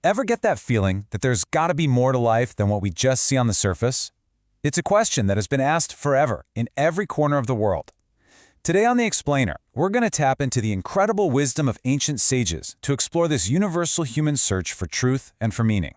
Ever get that feeling that there's gotta be more to life than what we just see on the surface? It's a question that has been asked forever in every corner of the world. Today on The Explainer, we're going to tap into the incredible wisdom of ancient sages to explore this universal human search for truth and for meaning.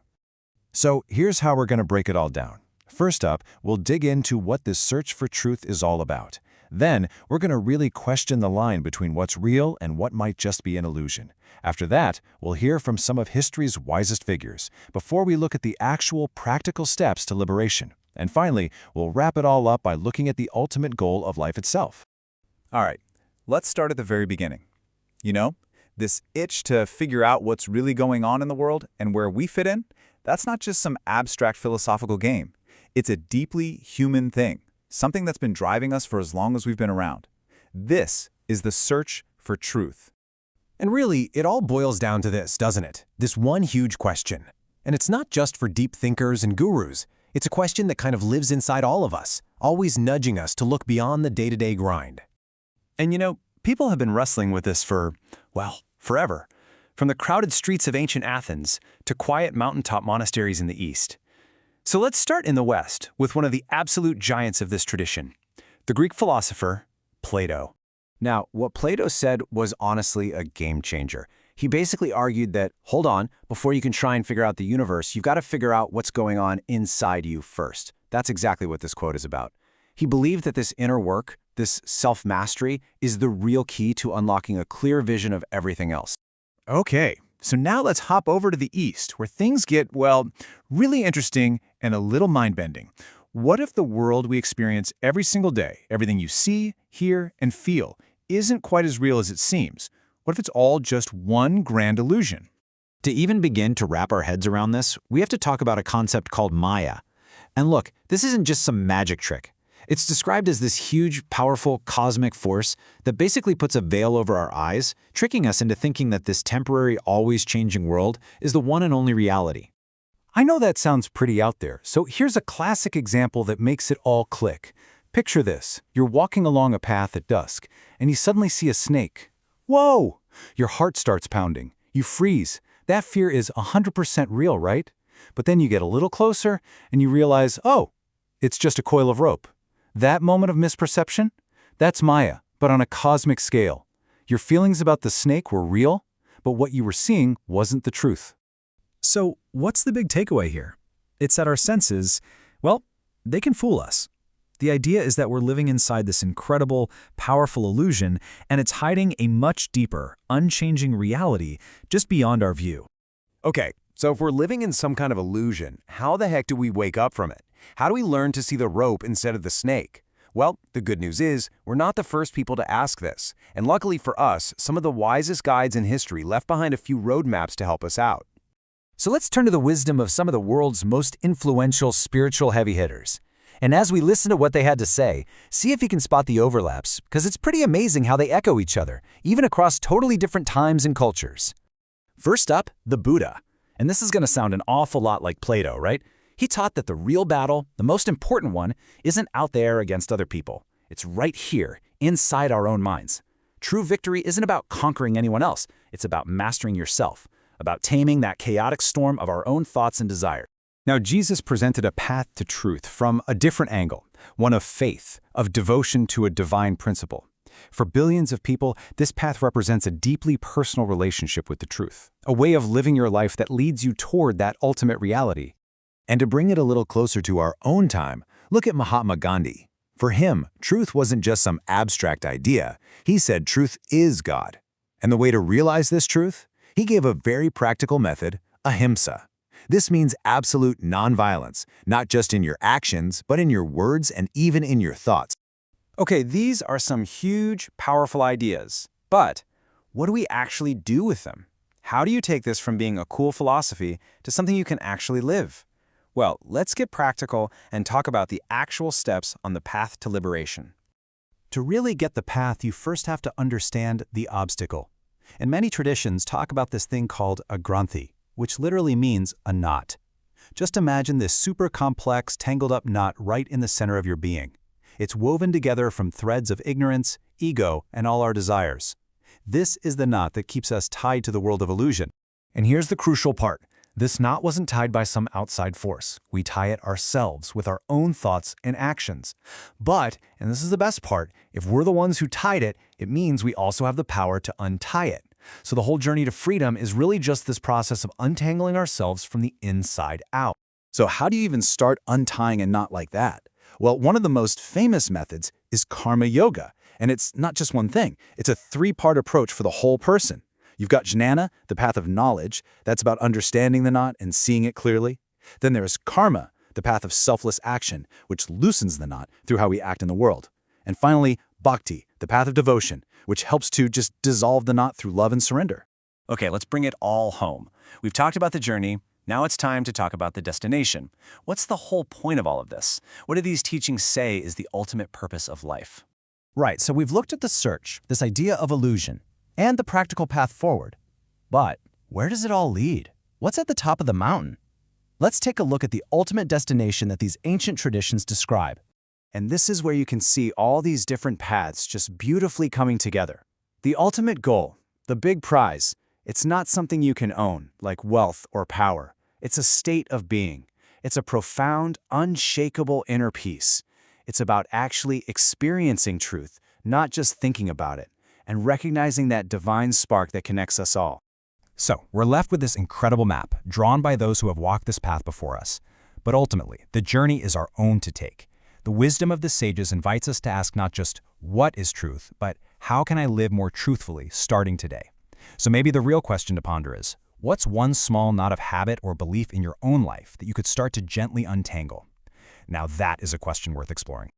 So here's how we're going to break it all down. First up, we'll dig into what this search for truth is all about. Then, we're going to really question the line between what's real and what might just be an illusion. After that, we'll hear from some of history's wisest figures, before we look at the actual practical steps to liberation. And finally, we'll wrap it all up by looking at the ultimate goal of life itself. All right, let's start at the very beginning. You know, this itch to figure out what's really going on in the world and where we fit in, that's not just some abstract philosophical game. It's a deeply human thing, something that's been driving us for as long as we've been around. This is the search for truth. And really, it all boils down to this, doesn't it? This one huge question. And it's not just for deep thinkers and gurus. It's a question that kind of lives inside all of us, always nudging us to look beyond the day-to-day grind. And you know, people have been wrestling with this for, well, forever. From the crowded streets of ancient Athens to quiet mountaintop monasteries in the East. So let's start in the West with one of the absolute giants of this tradition, the Greek philosopher, Plato. Now, what Plato said was honestly a game changer. He basically argued that, hold on, before you can try and figure out the universe, you've got to figure out what's going on inside you first. That's exactly what this quote is about. He believed that this inner work, this self-mastery, is the real key to unlocking a clear vision of everything else. Okay, so now let's hop over to the East, where things get, well, really interesting and a little mind-bending. What if the world we experience every single day, everything you see, hear, and feel, isn't quite as real as it seems? What if it's all just one grand illusion? To even begin to wrap our heads around this, we have to talk about a concept called Maya. And look, this isn't just some magic trick. It's described as this huge, powerful, cosmic force that basically puts a veil over our eyes, tricking us into thinking that this temporary, always-changing world is the one and only reality. I know that sounds pretty out there, so here's a classic example that makes it all click. Picture this. You're walking along a path at dusk, and you suddenly see a snake. Whoa! Your heart starts pounding. You freeze. That fear is 100% real, right? But then you get a little closer, and you realize, oh, it's just a coil of rope. That moment of misperception? That's Maya, but on a cosmic scale. Your feelings about the snake were real, but what you were seeing wasn't the truth. So, what's the big takeaway here? It's that our senses, well, they can fool us. The idea is that we're living inside this incredible, powerful illusion, and it's hiding a much deeper, unchanging reality just beyond our view. Okay, so if we're living in some kind of illusion, how the heck do we wake up from it? How do we learn to see the rope instead of the snake? Well, the good news is, we're not the first people to ask this. And luckily for us, some of the wisest guides in history left behind a few roadmaps to help us out. So let's turn to the wisdom of some of the world's most influential spiritual heavy hitters. And as we listen to what they had to say, see if you can spot the overlaps, because it's pretty amazing how they echo each other, even across totally different times and cultures. First up, the Buddha. And this is going to sound an awful lot like Plato, right? He taught that the real battle, the most important one, isn't out there against other people. It's right here, inside our own minds. True victory isn't about conquering anyone else. It's about mastering yourself, about taming that chaotic storm of our own thoughts and desires. Now, Jesus presented a path to truth from a different angle, one of faith, of devotion to a divine principle. For billions of people, this path represents a deeply personal relationship with the truth, a way of living your life that leads you toward that ultimate reality. And to bring it a little closer to our own time, look at Mahatma Gandhi. For him, truth wasn't just some abstract idea. He said truth is God. And the way to realize this truth? He gave a very practical method, ahimsa. This means absolute nonviolence, not just in your actions, but in your words and even in your thoughts. Okay, these are some huge, powerful ideas. But what do we actually do with them? How do you take this from being a cool philosophy to something you can actually live? Well, let's get practical and talk about the actual steps on the path to liberation. To really get the path, you first have to understand the obstacle. And many traditions talk about this thing called a granthi, which literally means a knot. Just imagine this super complex, tangled up knot right in the center of your being. It's woven together from threads of ignorance, ego, and all our desires. This is the knot that keeps us tied to the world of illusion. And here's the crucial part. This knot wasn't tied by some outside force. We tie it ourselves with our own thoughts and actions. But, and this is the best part, if we're the ones who tied it, it means we also have the power to untie it. So the whole journey to freedom is really just this process of untangling ourselves from the inside out. So how do you even start untying a knot like that? Well, one of the most famous methods is karma yoga. And it's not just one thing. It's a three-part approach for the whole person. You've got jnana, the path of knowledge. That's about understanding the knot and seeing it clearly. Then there's karma, the path of selfless action, which loosens the knot through how we act in the world. And finally, bhakti, the path of devotion, which helps to just dissolve the knot through love and surrender. Okay, let's bring it all home. We've talked about the journey. Now it's time to talk about the destination. What's the whole point of all of this? What do these teachings say is the ultimate purpose of life? Right, so we've looked at the search, this idea of illusion, and the practical path forward. But where does it all lead? What's at the top of the mountain? Let's take a look at the ultimate destination that these ancient traditions describe. And this is where you can see all these different paths just beautifully coming together. The ultimate goal, the big prize, it's not something you can own, like wealth or power. It's a state of being. It's a profound, unshakable inner peace. It's about actually experiencing truth, not just thinking about it, and recognizing that divine spark that connects us all. So, we're left with this incredible map, drawn by those who have walked this path before us. But ultimately, the journey is our own to take. The wisdom of the sages invites us to ask not just what is truth, but how can I live more truthfully starting today? So maybe the real question to ponder is, what's one small knot of habit or belief in your own life that you could start to gently untangle? Now that is a question worth exploring.